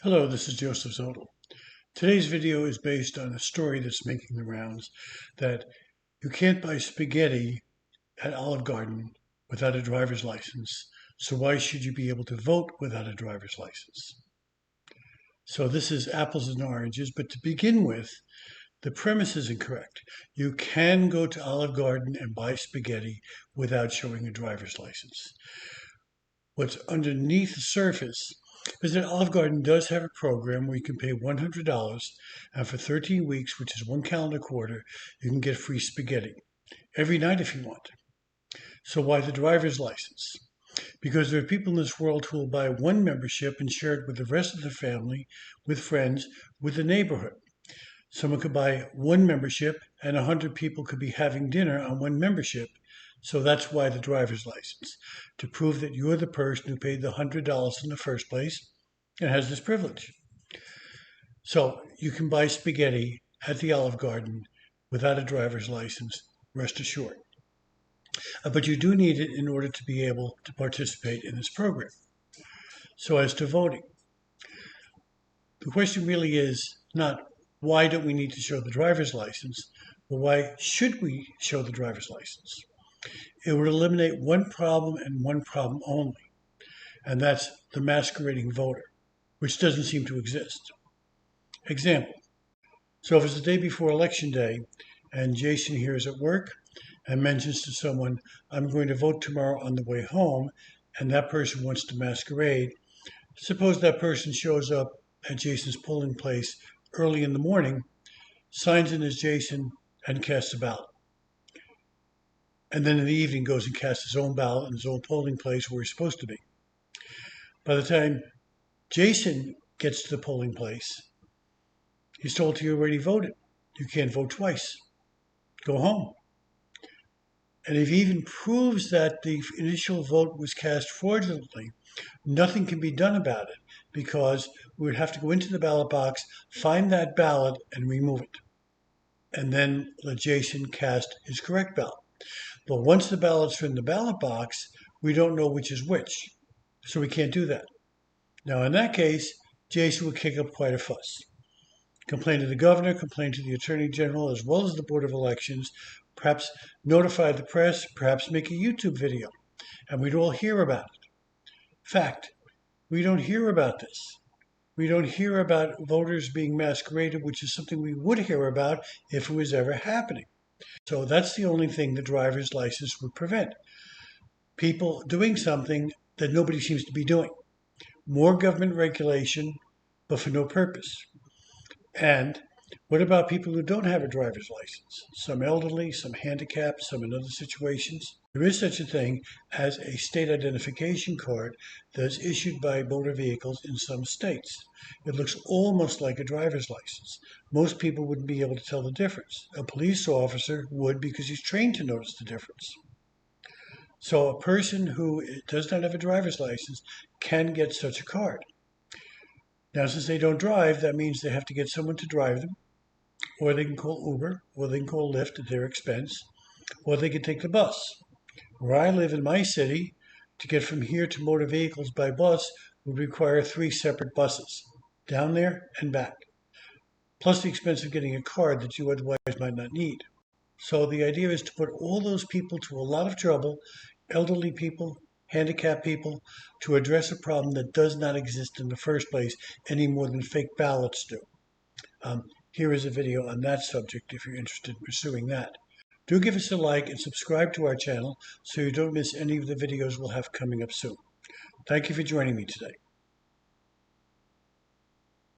Hello, this is Joseph Zodel. Today's video is based on a story that's making the rounds that you can't buy spaghetti at Olive Garden without a driver's license. So why should you be able to vote without a driver's license? So this is apples and oranges, but to begin with, the premise is incorrect. You can go to Olive Garden and buy spaghetti without showing a driver's license. What's underneath the surface is that Olive Garden does have a program where you can pay $100, and for 13 weeks, which is one calendar quarter, you can get free spaghetti every night if you want. So why the driver's license? Because there are people in this world who will buy one membership and share it with the rest of the family, with friends, with the neighborhood. Someone could buy one membership and 100 people could be having dinner on one membership. So that's why the driver's license, to prove that you're the person who paid the $100 in the first place and has this privilege. So you can buy spaghetti at the Olive Garden without a driver's license, rest assured. But you do need it in order to be able to participate in this program. So as to voting, the question really is not why don't we need to show the driver's license, but why should we show the driver's license? It would eliminate one problem and one problem only, and that's the masquerading voter, which doesn't seem to exist. Example, so if it's the day before Election Day and Jason here is at work and mentions to someone, I'm going to vote tomorrow on the way home, and that person wants to masquerade, suppose that person shows up at Jason's polling place early in the morning, signs in as Jason, and casts a ballot. And then in the evening goes and casts his own ballot in his own polling place where he's supposed to be. By the time Jason gets to the polling place, he's told he already voted. You can't vote twice. Go home. And if he even proves that the initial vote was cast fraudulently, nothing can be done about it because we would have to go into the ballot box, find that ballot, and remove it. And then let Jason cast his correct ballot. But once the ballots are in the ballot box, we don't know which is which. So we can't do that. Now, in that case, Jason would kick up quite a fuss. Complain to the governor, complain to the attorney general, as well as the Board of Elections, perhaps notify the press, perhaps make a YouTube video, and we'd all hear about it. Fact, we don't hear about this. We don't hear about voters being masqueraded, which is something we would hear about if it was ever happening. So that's the only thing the driver's license would prevent. People doing something that nobody seems to be doing. More government regulation, but for no purpose. And what about people who don't have a driver's license? Some elderly, some handicapped, some in other situations. There is such a thing as a state identification card that's issued by motor vehicles in some states. It looks almost like a driver's license. Most people wouldn't be able to tell the difference. A police officer would because he's trained to notice the difference. So a person who does not have a driver's license can get such a card. Now, since they don't drive, that means they have to get someone to drive them, or they can call Uber, or they can call Lyft at their expense, or they can take the bus. Where I live in my city, to get from here to motor vehicles by bus would require 3 separate buses, down there and back, plus the expense of getting a card that you otherwise might not need. So the idea is to put all those people to a lot of trouble, elderly people, handicapped people, to address a problem that does not exist in the first place any more than fake ballots do. Here is a video on that subject if you're interested in pursuing that. Do give us a like and subscribe to our channel so you don't miss any of the videos we'll have coming up soon. Thank you for joining me today.